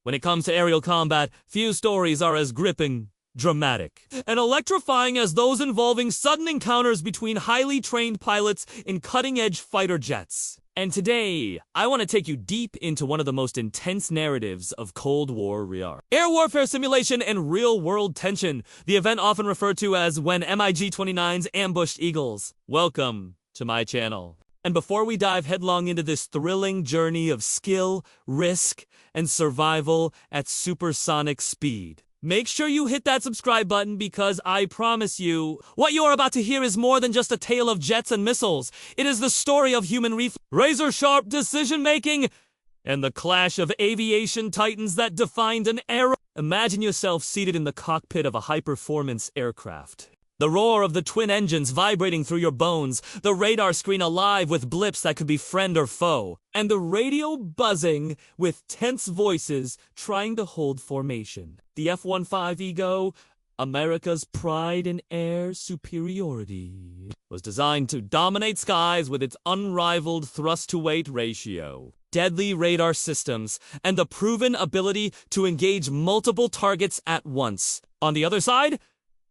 When it comes to aerial combat, few stories are as gripping, dramatic, and electrifying as those involving sudden encounters between highly trained pilots in cutting-edge fighter jets. And today, I want to take you deep into one of the most intense narratives of Cold War REAR. Air warfare simulation and real-world tension, the event often referred to as when MiG-29s ambushed Eagles. Welcome to my channel. And before we dive headlong into this thrilling journey of skill, risk, and survival at supersonic speed, make sure you hit that subscribe button because I promise you, what you are about to hear is more than just a tale of jets and missiles. It is the story of human razor-sharp decision-making and the clash of aviation titans that defined an era. Imagine yourself seated in the cockpit of a high-performance aircraft. The roar of the twin engines vibrating through your bones, the radar screen alive with blips that could be friend or foe, and the radio buzzing with tense voices trying to hold formation. The F-15 Ego, America's pride in air superiority, was designed to dominate skies with its unrivaled thrust-to-weight ratio, deadly radar systems, and the proven ability to engage multiple targets at once. On the other side,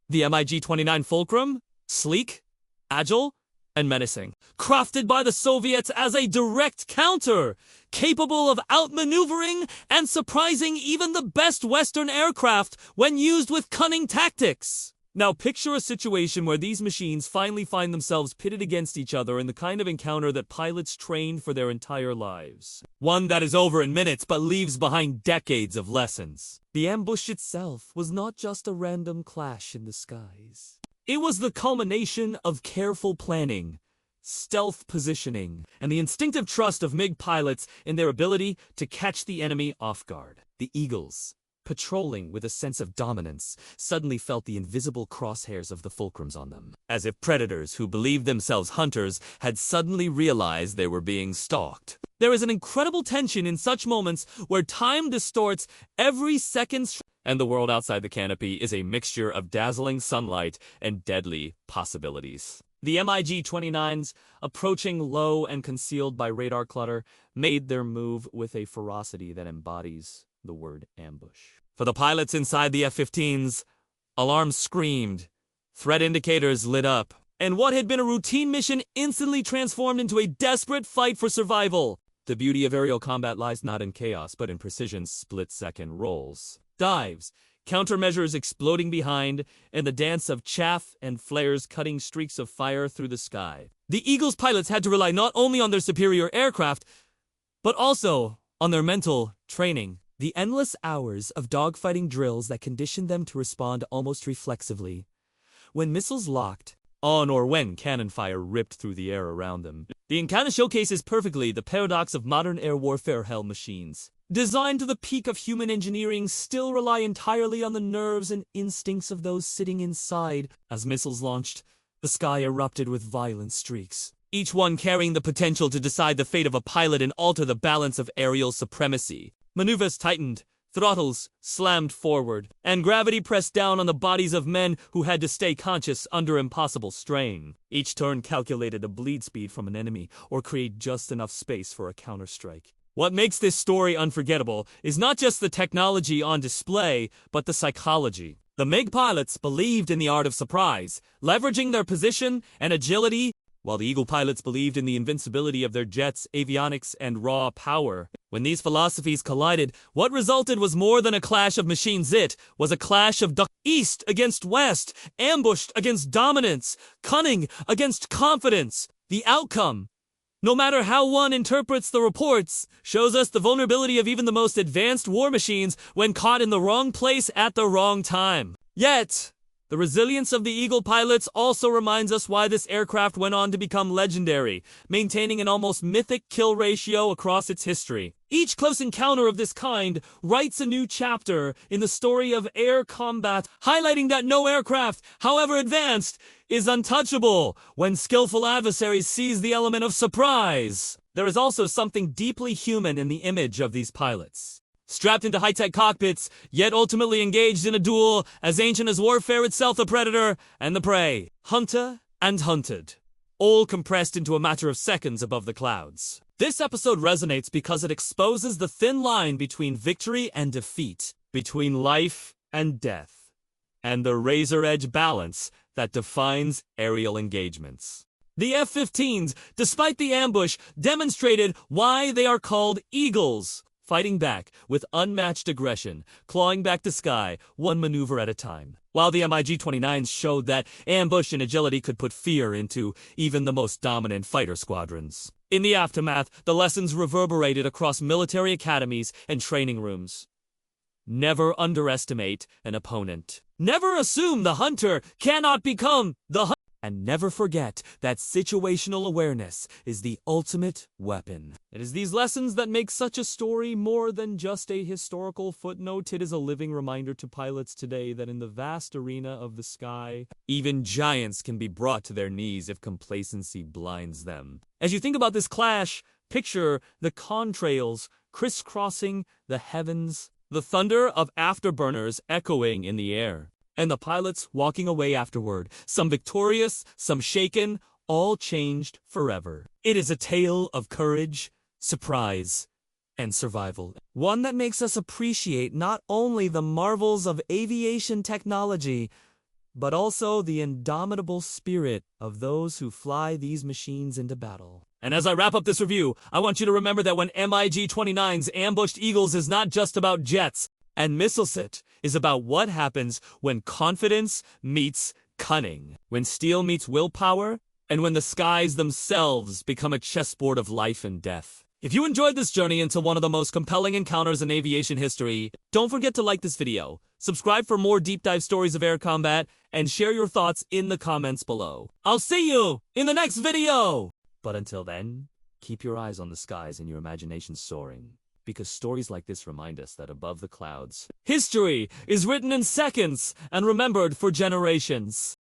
the MiG-29 Fulcrum, sleek, agile, and menacing, crafted by the Soviets as a direct counter, capable of outmaneuvering and surprising even the best Western aircraft when used with cunning tactics. Now picture a situation where these machines finally find themselves pitted against each other in the kind of encounter that pilots train for their entire lives. One that is over in minutes but leaves behind decades of lessons. The ambush itself was not just a random clash in the skies. It was the culmination of careful planning, stealth positioning, and the instinctive trust of MiG pilots in their ability to catch the enemy off guard. The Eagles, patrolling with a sense of dominance, suddenly felt the invisible crosshairs of the fulcrums on them, as if predators who believed themselves hunters had suddenly realized they were being stalked. There is an incredible tension in such moments where time distorts every second, and the world outside the canopy is a mixture of dazzling sunlight and deadly possibilities. The MiG-29s, approaching low and concealed by radar clutter, made their move with a ferocity that embodies the word ambush. For the pilots inside the F-15s, alarms screamed, threat indicators lit up, and what had been a routine mission instantly transformed into a desperate fight for survival. The beauty of aerial combat lies not in chaos, but in precision split-second rolls, dives, countermeasures exploding behind, and the dance of chaff and flares cutting streaks of fire through the sky. The Eagles pilots had to rely not only on their superior aircraft, but also on their mental training. The endless hours of dogfighting drills that conditioned them to respond almost reflexively when missiles locked on or when cannon fire ripped through the air around them. The encounter showcases perfectly the paradox of modern air warfare. Hell machines, designed to the peak of human engineering, still rely entirely on the nerves and instincts of those sitting inside. As missiles launched, the sky erupted with violent streaks, each one carrying the potential to decide the fate of a pilot and alter the balance of aerial supremacy. Maneuvers tightened, throttles slammed forward, and gravity pressed down on the bodies of men who had to stay conscious under impossible strain. Each turn calculated a bleed speed from an enemy or create just enough space for a counterstrike. What makes this story unforgettable is not just the technology on display, but the psychology. The MiG pilots believed in the art of surprise, leveraging their position and agility, while the Eagle pilots believed in the invincibility of their jets, avionics, and raw power. When these philosophies collided, what resulted was more than a clash of machines. It was a clash of East against West, ambushed against dominance, cunning against confidence. The outcome, no matter how one interprets the reports, shows us the vulnerability of even the most advanced war machines when caught in the wrong place at the wrong time. Yet, the resilience of the Eagle pilots also reminds us why this aircraft went on to become legendary, maintaining an almost mythic kill ratio across its history. Each close encounter of this kind writes a new chapter in the story of air combat, highlighting that no aircraft, however advanced, is untouchable when skillful adversaries seize the element of surprise. There is also something deeply human in the image of these pilots. Strapped into high-tech cockpits, yet ultimately engaged in a duel as ancient as warfare itself, the predator and the prey, hunter and hunted, all compressed into a matter of seconds above the clouds. This episode resonates because it exposes the thin line between victory and defeat, between life and death, and the razor-edge balance that defines aerial engagements. The F-15s, despite the ambush, demonstrated why they are called Eagles, fighting back with unmatched aggression, clawing back the sky, one maneuver at a time. While the MiG-29s showed that ambush and agility could put fear into even the most dominant fighter squadrons. In the aftermath, the lessons reverberated across military academies and training rooms. Never underestimate an opponent. Never assume the hunter cannot become the hunter. And never forget that situational awareness is the ultimate weapon. It is these lessons that make such a story more than just a historical footnote. It is a living reminder to pilots today that in the vast arena of the sky, even giants can be brought to their knees if complacency blinds them. As you think about this clash, picture the contrails crisscrossing the heavens, the thunder of afterburners echoing in the air, and the pilots walking away afterward, some victorious, some shaken, all changed forever. It is a tale of courage, surprise, and survival. One that makes us appreciate not only the marvels of aviation technology, but also the indomitable spirit of those who fly these machines into battle. And as I wrap up this review, I want you to remember that when MiG-29s ambushed Eagles is not just about jets, and Missilesit is about what happens when confidence meets cunning, when steel meets willpower, and when the skies themselves become a chessboard of life and death. If you enjoyed this journey into one of the most compelling encounters in aviation history, don't forget to like this video, subscribe for more deep dive stories of air combat, and share your thoughts in the comments below. I'll see you in the next video! But until then, keep your eyes on the skies and your imagination soaring, because stories like this remind us that above the clouds, history is written in seconds and remembered for generations.